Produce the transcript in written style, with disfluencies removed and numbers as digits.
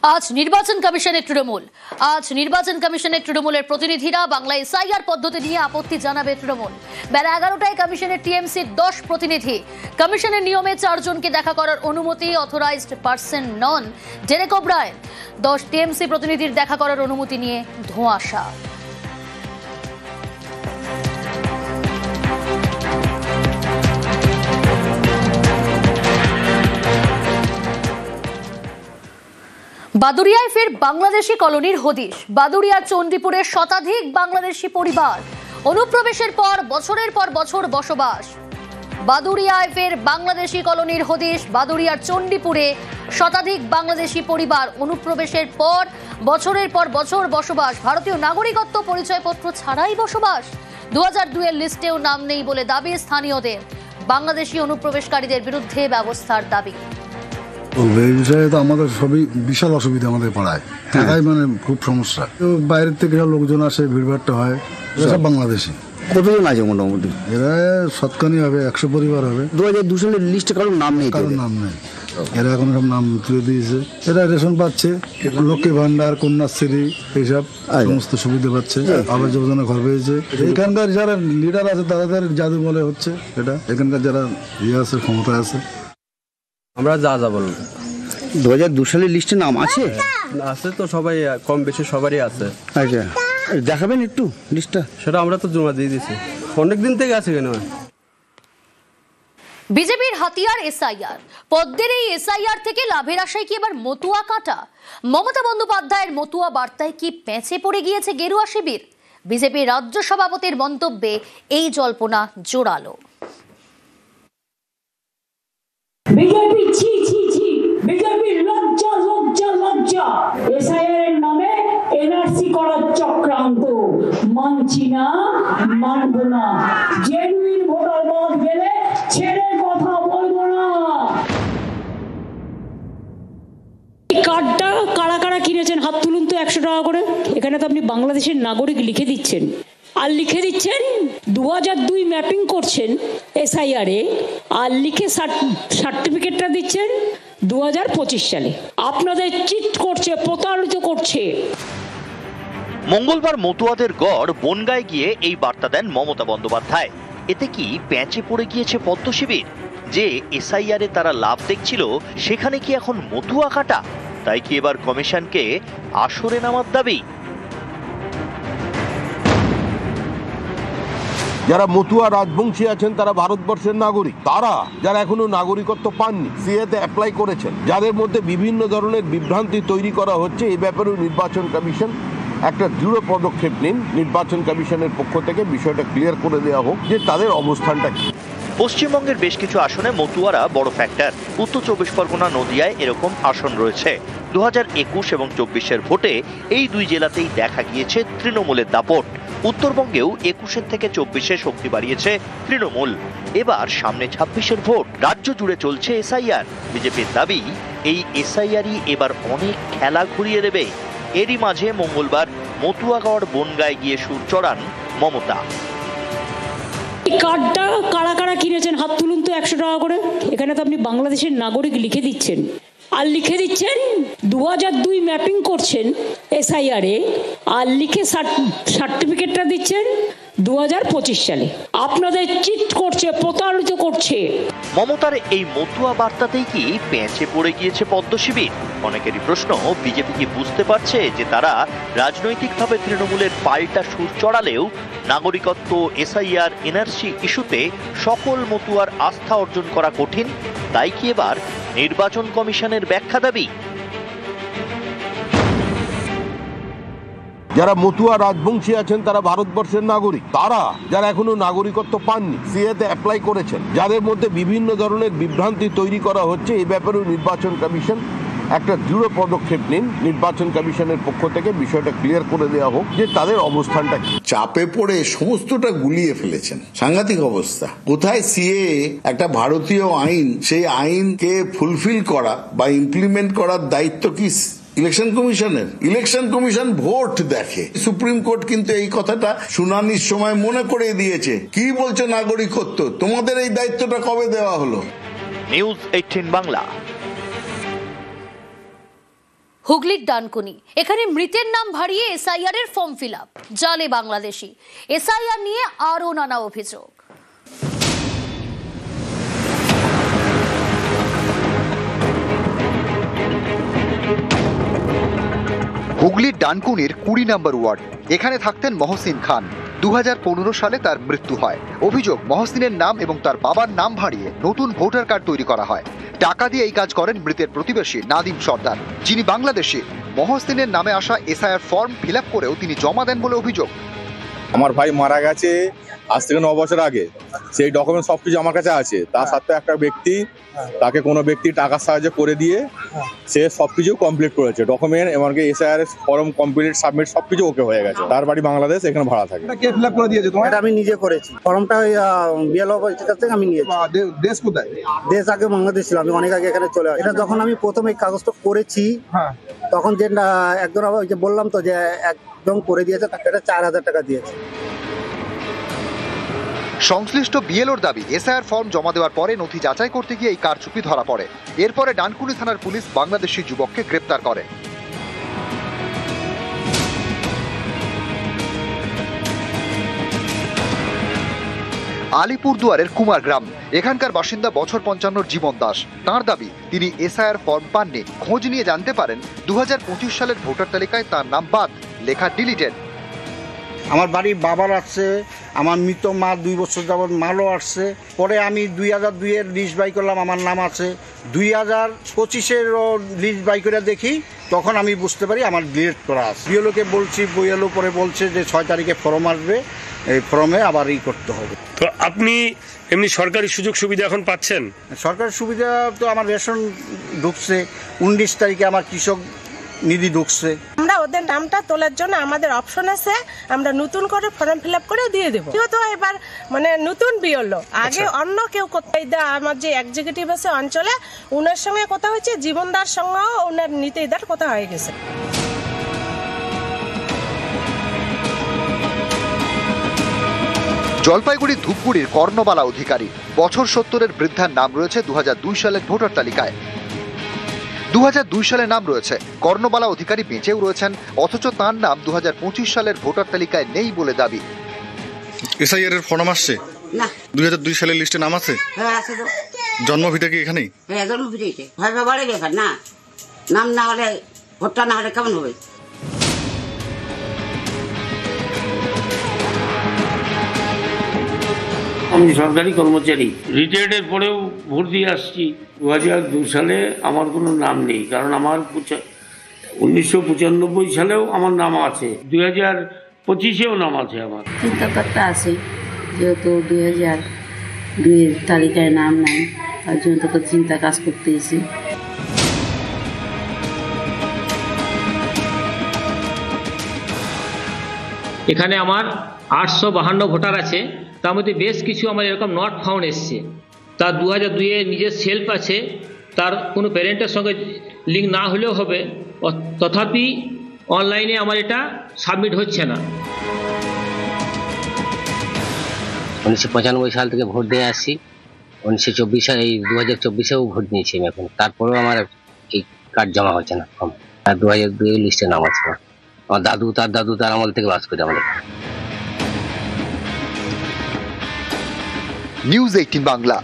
আজ নির্বাচন কমিশনের তৃণমূলের প্রতিনিধিরা বাংলা এসআইআর পদ্ধতি নিয়ে আপত্তি জানাবে তৃণমূল। বেলা 11টায় কমিশনের টিএমসির 10 প্রতিনিধি কমিশনের নিয়মে 4 জনকে দেখা করার অনুমতি, অথরাইজড পার্সন নন ডেরেক ওব্রায়েন। 10 টিএমসি প্রতিনিধির দেখা করার অনুমতি নিয়ে ধোঁয়াশা। বাদুড়িয়ায় ফের বাংলাদেশি কলোনির হদিশ। বাদুড়িয়ার চণ্ডীপুরের শতাধিক বাংলাদেশি পরিবার অনুপ্রবেশের পর বছরের পর বছর বসবাস। বাদুড়িয়ায় ফের বাংলাদেশি কলোনির হদিশ। বাদুড়িয়ার চণ্ডীপুরে শতাধিক বাংলাদেশি পরিবার অনুপ্রবেশের পর বছরের পর বছর বসবাস। ভারতীয় নাগরিকত্ব পরিচয়পত্র ছাড়াই বসবাস। 2002 এর লিস্টেও নাম নেই বলে দাবি স্থানীয়দের। বাংলাদেশি অনুপ্রবেশকারীদের বিরুদ্ধে ব্যবস্থার দাবি। এই বিষয়ে তো আমাদের সবই বিশাল অসুবিধা, আমাদের পাড়ায় থাকাই মানে খুব সমস্যা। বাইরের থেকে লোকজন আসে, ভিড়ভাড়টা হয়। সব বাংলাদেশি। কতজন আছে মোটামুটি? এরা শতখানি হবে, 100 পরিবার হবে। 2002 সালের লিস্টে কারোর নাম নেই? কারোর নাম নেই। এরা এখন সব নাম তুলে দিয়েছে। এরা রেশন পাচ্ছে, লক্ষ্মী ভান্ডার, কন্যাশ্রী, এইসব সমস্ত সুবিধা পাচ্ছে। আবার যোজনা ঘর পেয়েছে। এখানকার যারা লিডার আছে তাদের জাদু বলে হচ্ছে এটা। এখানকার যারা আছে, ক্ষমতা আছে, আমরা যা বলবো। 2002 সালের লিস্টে নাম আছে? আছে তো, সবাই কম বেশি সবারই আছে। আচ্ছা, দেখাবেন একটু লিস্টটা? সেটা আমরা তো জমা দিয়ে দিয়েছি, অনেকদিন থেকে আছে। কেন বিজেপির হাতিয়ার এসআইআর। পদ্মের এই এসআইআর থেকে লাভের আশায় কি এবার মতুয়া কাটা? মমতা বন্দ্যোপাধ্যায়ের মতুয়া বার্তায় কি পেঁচে পড়ে গিয়েছে গেরুয়া শিবির? বিজেপির রাজ্য সভাপতির মন্তব্যে এই জল্পনা জোরালো। বিজেপি ছি ছি ছি, বিজেপি লজ্জা লজ্জা লজ্জা। এসআইআর এর নামে এনআরসি করার চক্রান্ত। মানছি না, মানব না। জেনুইন ভোটার বাদ গেলে ছেড়ে কথা বলবো না। কার্ডটা কারা কারা কিনেছেন হাত তুলুন তো 100 টাকা করে। এখানে তো আপনি বাংলাদেশের নাগরিক লিখে দিচ্ছেন, আর লিখে দিচ্ছেন 2002 ম্যাপিং করছেন এসআইআরে, আর লিখে সার্টিফিকেটটা দিচ্ছেন 2025 সালে। আপনাদের চিট করছে, প্রতারিত করছে। মঙ্গলবার মতুয়াদের গড় বনগাঁয় গিয়ে এই বার্তা দেন মমতা বন্দ্যোপাধ্যায়। এতে কি প্যাঁচে পড়ে গিয়েছে পদ্ম শিবির? যে এসআইআরে তারা লাভ দেখছিল, সেখানে কি এখন মতুয়া কাটা? তাই কি এবার কমিশনকে আসরে নামার দাবি? যারা মতুয়া রাজবংশী আছেন তারা ভারতবর্ষের নাগরিক। তারা যারা এখনো নাগরিকত্ব পাননি, সিএতে অ্যাপ্লাই করেছেন, যাদের মধ্যে বিভিন্ন ধরনের বিভ্রান্তি তৈরি করা হচ্ছে, এই ব্যাপারেও নির্বাচন কমিশন একটা দৃঢ় পদক্ষেপ নিন। নির্বাচন কমিশনের পক্ষ থেকে বিষয়টা ক্লিয়ার করে দেওয়া হোক যে তাদের অবস্থানটা কি। পশ্চিমবঙ্গের বেশ কিছু আসনে মতুয়ারা বড় ফ্যাক্টর। উত্তর 24 পরগনা, নদিয়ায় এরকম আসন রয়েছে। 2021 এবং 24-এর ভোটে এই দুই জেলাতেই দেখা গিয়েছে তৃণমূলের দাপট। উত্তরবঙ্গেও 21 থেকে 24-এ শক্তি বাড়িয়েছে তৃণমূল। এবার সামনে 26-এর ভোট। রাজ্য জুড়ে চলছে এসআইআর। বিজেপির দাবি, এই এসআইআরই এবার অনেক খেলা ঘুরিয়ে দেবে। এরই মাঝে মঙ্গলবার মতুয়াগড় বনগাঁয় গিয়ে সুর চড়ান মমতা। কার্ডটা কারা কারা কিনেছেন হাত তুলুন তো 100 টাকা করে। এখানে তো আপনি বাংলাদেশের নাগরিক লিখে দিচ্ছেন, আর লিখে দিচ্ছেন 2002 ম্যাপিং করছেন এসআইআরে, আর লিখে সার্টিফিকেটটা দিচ্ছেন 2025 সালে। আপনাদের চিট করছে, প্রতারিত করছে। মমতার এই মতুয়া বার্তাতেই কি পেঁচে পড়ে গিয়েছে পদ্ম শিবির? অনেকেরই প্রশ্ন, বিজেপি কি বুঝতে পারছে যে তারা রাজনৈতিকভাবে তৃণমূলের পাল্টা সুর চড়ালেও নাগরিকত্ব, এসআইআর, এনআরসি ইস্যুতে সকল মতুয়ার আস্থা অর্জন করা কঠিন? তাই কি এবার নির্বাচন কমিশনের ব্যাখ্যা দাবি? যারা মতুয়া রাজবংশী আছেন তারা ভারতবর্ষের নাগরিক। তারা যারা এখনো নাগরিকত্ব পাননি, সিএতে অ্যাপ্লাই করেছেন, যাদের মধ্যে বিভিন্ন ধরনের বিভ্রান্তি তৈরি করা হচ্ছে, এই ব্যাপারেও নির্বাচন কমিশন একটা দৃঢ় পদক্ষেপ নিন। নির্বাচন কমিশনের পক্ষ থেকে বিষয়টা ক্লিয়ার করে দেওয়া হোক যে তাদের অবস্থানটা কি। চাপে পড়ে সমস্তটা গুলিয়ে ফেলেছেন, সাংঘাতিক অবস্থা। কোথায় সিএ একটা ভারতীয় আইন, সেই আইনকে ফুলফিল করা বা ইমপ্লিমেন্ট করার দায়িত্ব কি ইলেকশন কমিশনের? ইলেকশন কমিশন ভোট দেখে। সুপ্রিম কোর্ট কিন্তু এই কথাটা শুনানির সময় মনে করিয়ে দিয়েছে। কি বলছো নাগরিকত্ব? তোমাদের এই দায়িত্বটা কবে দেওয়া হলো? নিউজ 18 বাংলা। হুগলির ডানকুনি, এখানে মৃতের নাম ভারিয়ে এসআইআর এর ফর্ম ফিল আপ, জালে বাংলাদেশি। এসআইআর নিয়ে আরও নানা অভিযোগ। হুগলির ডানকুনির 20 নম্বর ওয়ার্ড। এখানে থাকতেন মহসিন খান। 2015 সালে তার মৃত্যু হয়। অভিযোগ, মহসিনের নাম এবং তার বাবার নাম ভাড়িয়ে নতুন ভোটার কার্ড তৈরি করা হয়। টাকা দিয়ে এই কাজ করেন মৃতের প্রতিবেশী নাদিম সর্দার, যিনি বাংলাদেশি। মহসিনের নামে আসা এসআইআর ফর্ম ফিল আপ করেও তিনি জমা দেন বলে অভিযোগ। আমার ভাই মারা গেছে আজ থেকে 9 বছর আগে, সেই ডকুমেন্ট সবকিছু আমার কাছে আছে। তার সাথে একটা ব্যক্তি, তাকে কোনো ব্যক্তি টাকার সাহায্য করে দিয়ে সে সবকিছু কমপ্লিট করেছে, ডকুমেন্ট এমনকি এসআইআর ফর্ম কমপ্লিট সাবমিট সবকিছু ওকে হয়ে গেছে। তার বাড়ি বাংলাদেশ, এখানে ভাড়া থাকে। কে ফিল আপ করে দিয়েছে তোমার? এটা আমি নিজে করেছি। ফর্মটা ওই বিএলও অফিসের কাছ থেকে আমি নিয়েছি। দেশ কোথায়? দেশ আগে বাংলাদেশ ছিল, আমি অনেক আগে এখানে চলে আসি। এটা যখন আমি প্রথমে কাগজটা করেছি তখন যে একজন ওই যে বললাম তো যে একদম করে দিয়েছে, তাকে 4000 টাকা দিয়েছে। সংশ্লিষ্ট বিএলওর দাবি, এসআইআর ফর্ম জমা দেওয়ার পরে নথি যাচাই করতে গিয়ে এই কারচুপি ধরা পড়ে। এরপরে ডানকুনি থানার পুলিশ বাংলাদেশি যুবককে গ্রেপ্তার করে। আলিপুরদুয়ারের কুমারগ্রাম, এখানকার বাসিন্দা বছর 55 জীবন দাস। তার দাবি, তিনি এসআইআর ফর্ম পাননি। খোঁজ নিয়ে জানতে পারেন 2025 সালের ভোটার তালিকায় তার নাম বাদ, লেখা ডিলিটেড। আমার বাড়ির বাবার আসছে, আমার মৃত মা 2 বছর যাবৎ মালও আসছে। পরে আমি 2002-এর লিস্ট বাই করলাম, আমার নাম আছে। 2025-এর লিস্ট বাই করে দেখি, তখন আমি বুঝতে পারি আমার ডিলিট করা আছে। বিএলওকে বলছি, বিএলও পরে বলছে যে 6 তারিখে ফর্ম আসবে, এই ফর্মে আবার করতে হবে। তো আপনি এমনি সরকারি সুযোগ সুবিধা এখন পাচ্ছেন? সরকারি সুবিধা তো আমার রেশন ঢুকছে, 19 তারিখে আমার কৃষক নিধি ঢুকছে। আমরা ওদের নামটা তোলার জন্য আমাদের অপশন আছে, আমরা নতুন করে ফর্ম ফিল আপ করে দিয়ে দেবো। তো এবার মানে নতুন বিএলও, আগে অন্য কেউ কোথায় আমার যে এক্সিকিউটিভ আছে অঞ্চলে, ওনার সঙ্গে কথা হয়েছে, জীবনদার সঙ্গেও ওনার নীতিদার কথা হয়ে গেছে। জলপাইগুড়ির ধূপগুড়ির কর্ণবালা অধিকারী, বছর 70-এর বৃদ্ধার নাম রয়েছে 2002 সালের ভোটার তালিকায়। 2002 সালে নাম রয়েছে, কর্ণবালা অধিকারী বেঁচেও রয়েছেন, অথচ তার নাম 2025 সালের ভোটার তালিকায় নেই বলে দাবি। এসআইআর এর ফর্ম আসছে না? 2002 সালের লিস্টে নাম আছে? হ্যাঁ আছে তো। জন্মভিটা কি এখানেই? হ্যাঁ জন্মভিটাই। ভাই বাড়ি ব্যাপার না, নাম না হলে ভোটটা না হলে কেমন হবে? আমি সরকারি কর্মচারী, রিটায়ার্ডের পরেও ভোট দিয়ে আসছি। 2002 সালে আমার কোনো নাম নেই, কারণ আমার 1995 সালেও আমার নাম আছে, 2025-এও নাম আছে। আমার চিন্তা তো একটা আছে, যেহেতু 2002-এর তালিকায় নাম নাই, তার জন্য তো চিন্তা কাজ করতেছি। এখানে আমার 852 ভোটার আছে, তার মধ্যে বেশ কিছু আমার এরকম নট ফাউন্ড এসছে। তার 2002-এ নিজের সেলফ আছে, তার কোনো প্যারেন্টের সঙ্গে লিঙ্ক না হলেও হবে, তথাপি অনলাইনে আমার এটা সাবমিট হচ্ছে না। 1995 সাল থেকে ভোট দিয়ে আসছি, 1924 সালে, এই 2024-এও ভোট নিয়েছি আমি এখন, তারপরেও আমার এই কার্ড জমা হচ্ছে না। আর 2002 লিস্টে নাম আছে। আমার দাদু তার আমল থেকে বাস করে আমাদের। নিউজ 18 বাংলা।